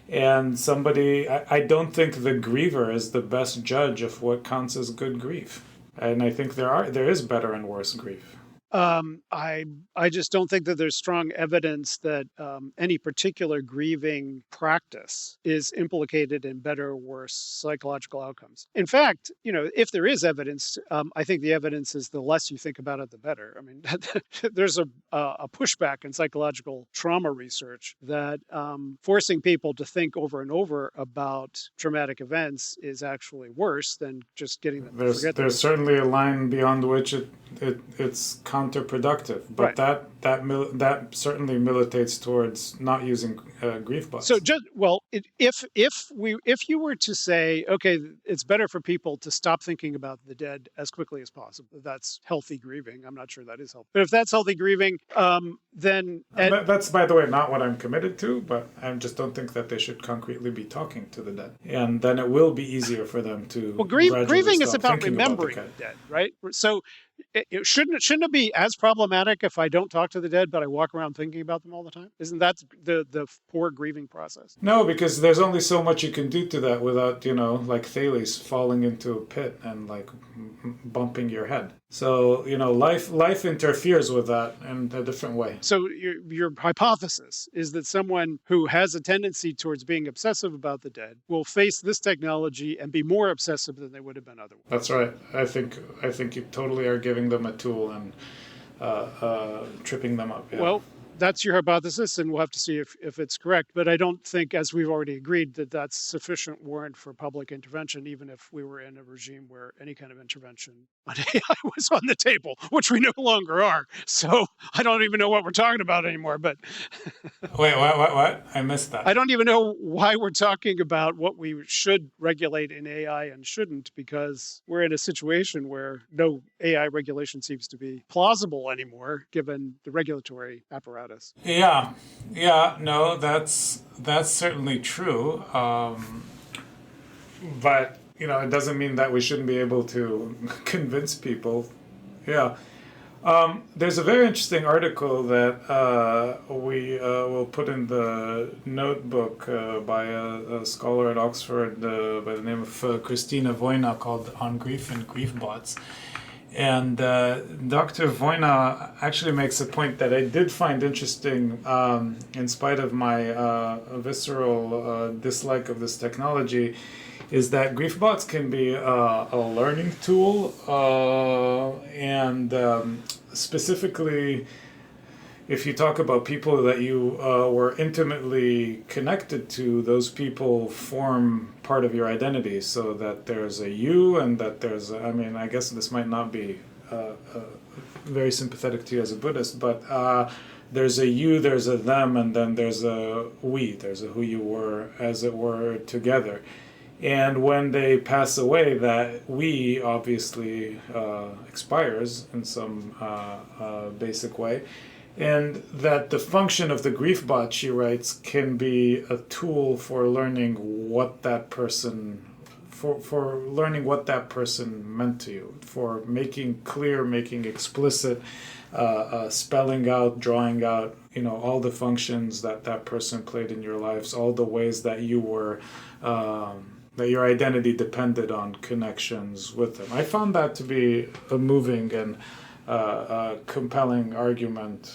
[SPEAKER 2] And somebody, I don't think the griever is the best judge of what counts as good grief. And I think there is better and worse grief.
[SPEAKER 1] I just don't think that there's strong evidence that any particular grieving practice is implicated in better or worse psychological outcomes. In fact, if there is evidence, I think the evidence is the less you think about it, the better. I mean, there's a pushback in psychological trauma research that forcing people to think over and over about traumatic events is actually worse than just getting them to forget them.
[SPEAKER 2] There's certainly a line beyond which it's counterproductive, but that certainly militates towards not using Griefbots.
[SPEAKER 1] So if you were to say, okay, it's better for people to stop thinking about the dead as quickly as possible, that's healthy grieving. I'm not sure that is healthy, but if that's healthy grieving, then
[SPEAKER 2] that's, by the way, not what I'm committed to. But I just don't think that they should concretely be talking to the dead, and then it will be easier for them to.
[SPEAKER 1] Well, grieving is about remembering the dead, right? So. Shouldn't it be as problematic if I don't talk to the dead, but I walk around thinking about them all the time? Isn't that the poor grieving process?
[SPEAKER 2] No, because there's only so much you can do to that without, like Thales falling into a pit and like bumping your head. So, life interferes with that in a different way.
[SPEAKER 1] So your hypothesis is that someone who has a tendency towards being obsessive about the dead will face this technology and be more obsessive than they would have been otherwise.
[SPEAKER 2] That's right. I think you totally are giving them a tool and tripping them up. Yeah.
[SPEAKER 1] Well, that's your hypothesis, and we'll have to see if it's correct. But I don't think, as we've already agreed, that that's sufficient warrant for public intervention, even if we were in a regime where any kind of intervention on AI was on the table, which we no longer are. So I don't even know what we're talking about anymore. But
[SPEAKER 2] Wait, what? I missed that.
[SPEAKER 1] I don't even know why we're talking about what we should regulate in AI and shouldn't, because we're in a situation where no AI regulation seems to be plausible anymore, given the regulatory apparatus.
[SPEAKER 2] Yeah, no, that's certainly true. But it doesn't mean that we shouldn't be able to convince people. Yeah. There's a very interesting article that we will put in the notebook by a scholar at Oxford by the name of Christina Wojna, called On Grief and Griefbots. And Dr. Wojna actually makes a point that I did find interesting, in spite of my visceral dislike of this technology, is that Griefbots can be a learning tool, and specifically, if you talk about people that you were intimately connected to, those people form part of your identity, so that there's a you and that there's I guess this might not be very sympathetic to you as a Buddhist, but there's a you, there's a them, and then there's a we, there's a who you were, as it were, together. And when they pass away, that we obviously expires in some basic way. And that the function of the Griefbot, she writes, can be a tool for learning what that person, for learning what that person meant to you, for making clear, making explicit spelling out, drawing out, all the functions that that person played in your lives, all the ways that you were, that your identity depended on connections with them. I found that to be a moving and compelling argument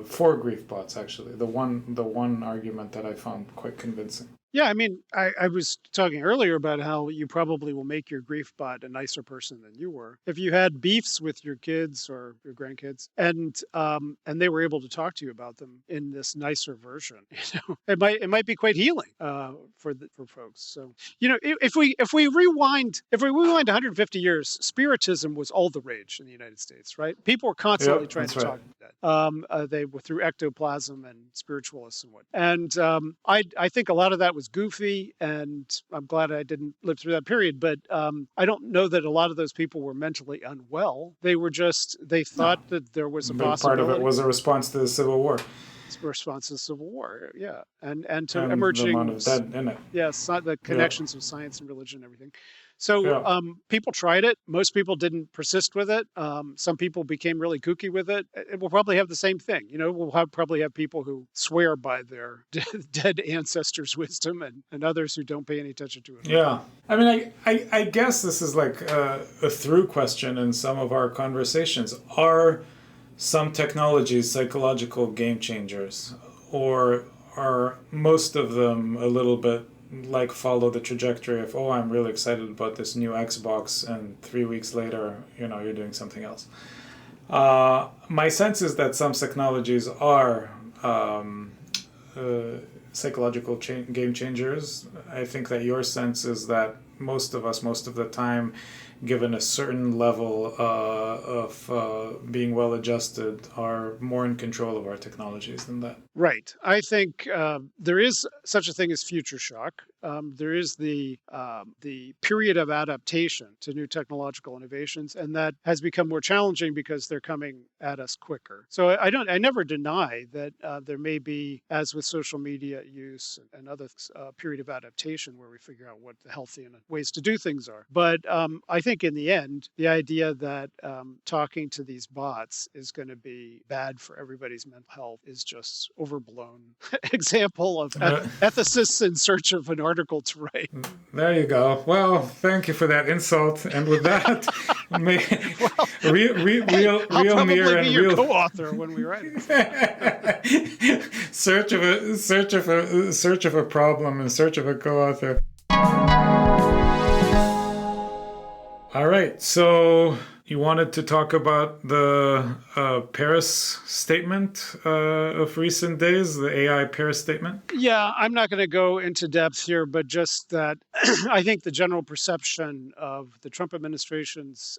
[SPEAKER 2] for Griefbots. Actually, the one argument that I found quite convincing.
[SPEAKER 1] Yeah, I mean, I was talking earlier about how you probably will make your grief bot a nicer person than you were. If you had beefs with your kids or your grandkids, and they were able to talk to you about them in this nicer version, it might be quite healing for folks. So if we rewind 150 years, Spiritism was all the rage in the United States, right? People were constantly
[SPEAKER 2] Yep,
[SPEAKER 1] trying
[SPEAKER 2] that's
[SPEAKER 1] to
[SPEAKER 2] right.
[SPEAKER 1] talk about that. They were through ectoplasm and spiritualists and what. And I think a lot of that was goofy, and I'm glad I didn't live through that period. But I don't know that a lot of those people were mentally unwell. They
[SPEAKER 2] No,
[SPEAKER 1] thought that there was
[SPEAKER 2] a
[SPEAKER 1] a
[SPEAKER 2] big part of it
[SPEAKER 1] possibility.
[SPEAKER 2] was a response to the Civil War
[SPEAKER 1] Response to the Civil War, yeah, and to
[SPEAKER 2] and the amount
[SPEAKER 1] emerging,
[SPEAKER 2] of dead in it.
[SPEAKER 1] yes, not the
[SPEAKER 2] Yeah,
[SPEAKER 1] connections of science and religion and everything. So
[SPEAKER 2] yeah.
[SPEAKER 1] people tried it. Most people didn't persist with it. Some people became really kooky with it. It will probably have the same thing. Probably have people who swear by their dead ancestors' wisdom, and others who don't pay any attention to it at all.
[SPEAKER 2] Yeah. I mean, I guess this is like a through question in some of our conversations. Are some technologies psychological game changers? Or are most of them a little bit like follow the trajectory of, oh, I'm really excited about this new Xbox, and 3 weeks later, you're doing something else? My sense is that some technologies are psychological game changers. I think that your sense is that most of us, most of the time, given a certain level of being well adjusted, are more in control of our technologies than that.
[SPEAKER 1] Right. I think there is such a thing as future shock. There is the period of adaptation to new technological innovations, and that has become more challenging because they're coming at us quicker. So I never deny that there may be, as with social media use and other period of adaptation where we figure out what the healthy and ways to do things are. But I think in the end, the idea that talking to these bots is going to be bad for everybody's mental health is just overblown example of ethicists in search of an article to write.
[SPEAKER 2] There you go. Well, thank you for that insult. And with that, may,
[SPEAKER 1] Well, I'll
[SPEAKER 2] real
[SPEAKER 1] probably
[SPEAKER 2] near
[SPEAKER 1] be
[SPEAKER 2] and
[SPEAKER 1] your
[SPEAKER 2] real
[SPEAKER 1] co-author when we write it.
[SPEAKER 2] search of a problem in search of a co-author. All right. So you wanted to talk about the Paris statement of recent days, the AI Paris statement?
[SPEAKER 1] Yeah, I'm not going to go into depth here, but just that I think the general perception of the Trump administration's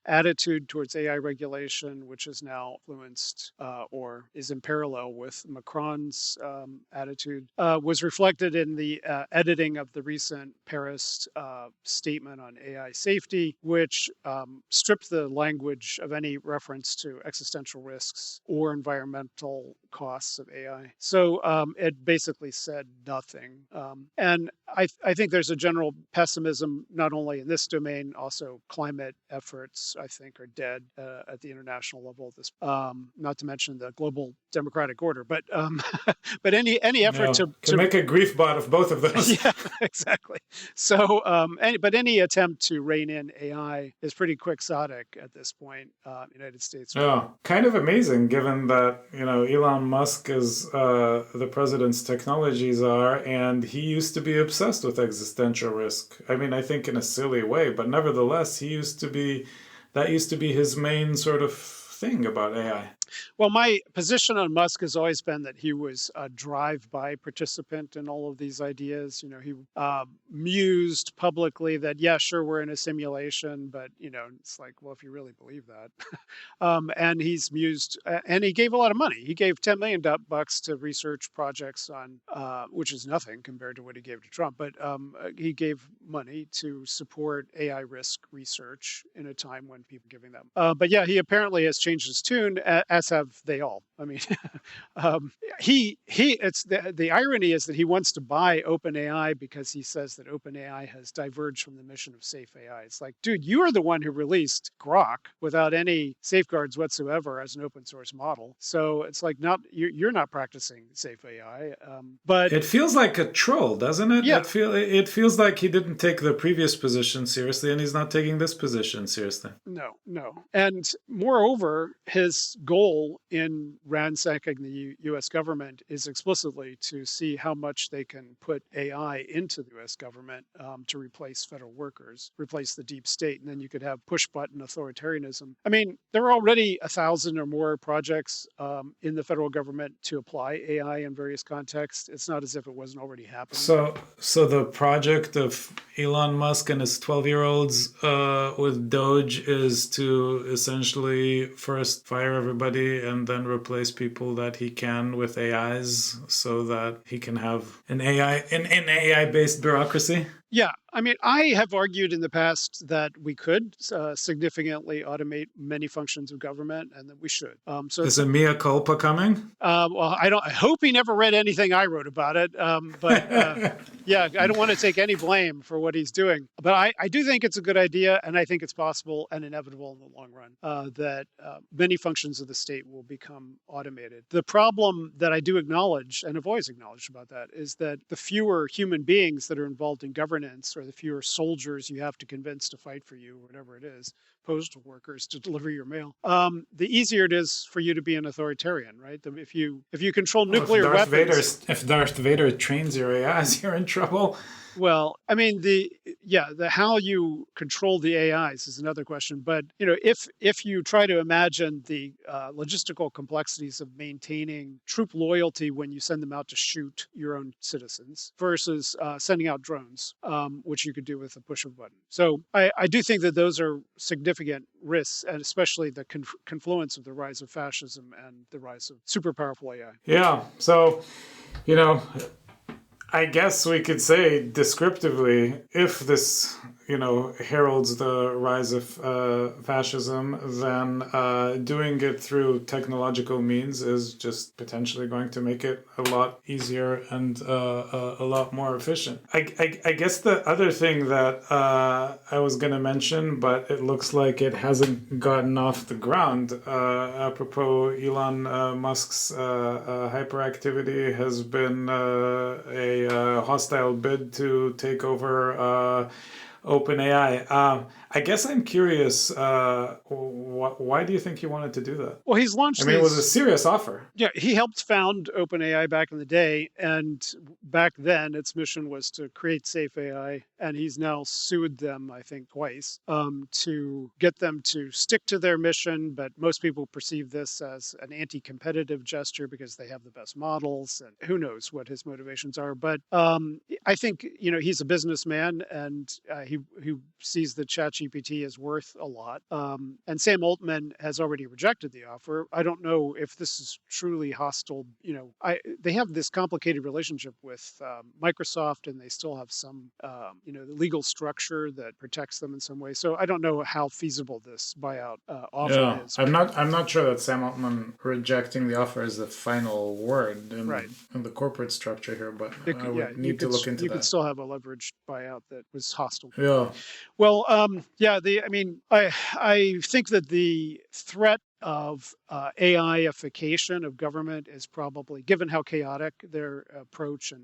[SPEAKER 1] attitude towards AI regulation, which is now influenced or is in parallel with Macron's attitude, was reflected in the editing of the recent Paris statement on AI safety, which stripped the language of any reference to existential risks or environmental costs of AI. So it basically said nothing. And I think there's a general pessimism, not only in this domain, also climate efforts, I think, are dead at the international level. This, not to mention the global democratic order, but but any effort
[SPEAKER 2] Can make a grief bot of both of those.
[SPEAKER 1] yeah, exactly. So, any attempt to rein in AI is pretty quixotic at this point, United States.
[SPEAKER 2] Yeah, kind of amazing given that, Elon Musk is the president's technology czar, and he used to be obsessed with existential risk. I mean, I think in a silly way, but nevertheless, that used to be his main sort of thing about AI.
[SPEAKER 1] Well, my position on Musk has always been that he was a drive-by participant in all of these ideas. He mused publicly that, yeah, sure, we're in a simulation, but, it's like, well, if you really believe that. And he's mused, and he gave a lot of money. He gave $10 million to research projects on, which is nothing compared to what he gave to Trump, but he gave money to support AI risk research in a time when people are giving them. But yeah, he apparently has changed his tune as have they all. I mean, it's the irony is that he wants to buy OpenAI because he says that OpenAI has diverged from the mission of safe AI. It's like, dude, you are the one who released Grok without any safeguards whatsoever as an open source model. So it's like, not you're not practicing safe AI. But
[SPEAKER 2] it feels like a troll, doesn't it?
[SPEAKER 1] Yeah.
[SPEAKER 2] It feels like he didn't take the previous position seriously, and he's not taking this position seriously.
[SPEAKER 1] No. And moreover, his goal in ransacking the U.S. government is explicitly to see how much they can put AI into the U.S. government to replace federal workers, replace the deep state, and then you could have push-button authoritarianism. I mean, there are already 1,000 or more projects in the federal government to apply AI in various contexts. It's not as if it wasn't already happening.
[SPEAKER 2] So the project of Elon Musk and his 12-year-olds with Doge is to essentially first fire everybody and then replace people that he can with AIs so that he can have an AI-based bureaucracy.
[SPEAKER 1] Yeah, I mean, I have argued in the past that we could significantly automate many functions of government, and that we should.
[SPEAKER 2] So is a mea culpa coming?
[SPEAKER 1] Well, I hope he never read anything I wrote about it. But yeah, I don't want to take any blame for what he's doing. But I do think it's a good idea, and I think it's possible and inevitable in the long run that many functions of the state will become automated. The problem that I do acknowledge, and have always acknowledged about that, is that the fewer human beings that are involved in governance, or the fewer soldiers you have to convince to fight for you, or whatever it is, postal workers to deliver your mail, the easier it is for you to be an authoritarian, right? If you control nuclear weapons,
[SPEAKER 2] if Darth Vader trains your AIs, you're in trouble.
[SPEAKER 1] Well, I mean, the how you control the AIs is another question. But if you try to imagine the logistical complexities of maintaining troop loyalty when you send them out to shoot your own citizens versus sending out drones, which you could do with a push of a button. So I do think that those are significant risks, and especially the confluence of the rise of fascism and the rise of super powerful AI.
[SPEAKER 2] Yeah. So, I guess we could say descriptively, if this, heralds the rise of fascism, then doing it through technological means is just potentially going to make it a lot easier and a lot more efficient. I guess the other thing that I was going to mention, but it looks like it hasn't gotten off the ground, apropos Elon Musk's hyperactivity, has been a hostile bid to take over OpenAI. I guess I'm curious, why do you think he wanted to do that?
[SPEAKER 1] Well, he's launched
[SPEAKER 2] it was a serious offer.
[SPEAKER 1] Yeah, he helped found OpenAI back in the day, and back then its mission was to create safe AI, and he's now sued them, I think, twice, to get them to stick to their mission, but most people perceive this as an anti-competitive gesture because they have the best models, and who knows what his motivations are. But I think, he's a businessman, and he sees that ChatGPT is worth a lot. And Sam Altman has already rejected the offer. I don't know if this is truly hostile. They have this complicated relationship with Microsoft, and they still have some, legal structure that protects them in some way. So I don't know how feasible this buyout offer is.
[SPEAKER 2] I'm not sure that Sam Altman rejecting the offer is the final word in the corporate structure here, but I would need to look into that.
[SPEAKER 1] You could still have a leveraged buyout that was hostile.
[SPEAKER 2] Yeah.
[SPEAKER 1] Well, I think that the threat of AI-ification of government is probably, given how chaotic their approach and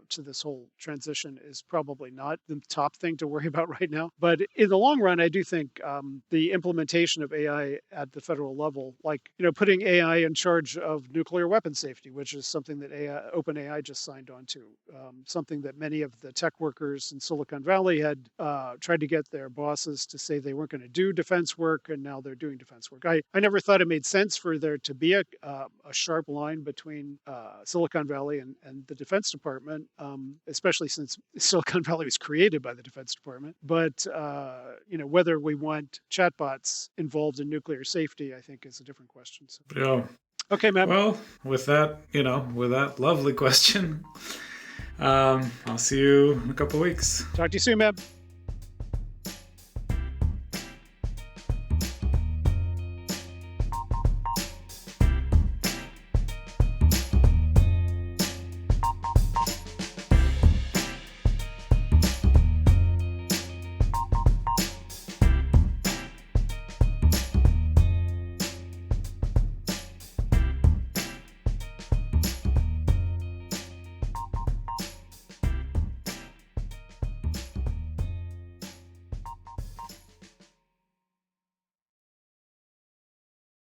[SPEAKER 1] to this whole transition, is probably not the top thing to worry about right now. But in the long run, I do think the implementation of AI at the federal level, like putting AI in charge of nuclear weapon safety, which is something that OpenAI just signed on to, something that many of the tech workers in Silicon Valley had tried to get their bosses to say they weren't going to do defense work, and now they're doing defense work. I never thought it made sense for there to be a sharp line between Silicon Valley and the Defense Department, especially since Silicon Valley was created by the Defense Department. But whether we want chatbots involved in nuclear safety, I think, is a different question. So.
[SPEAKER 2] Yeah.
[SPEAKER 1] Okay, Matt.
[SPEAKER 2] Well, with that lovely question, I'll see you in a couple of weeks.
[SPEAKER 1] Talk to you soon, Matt.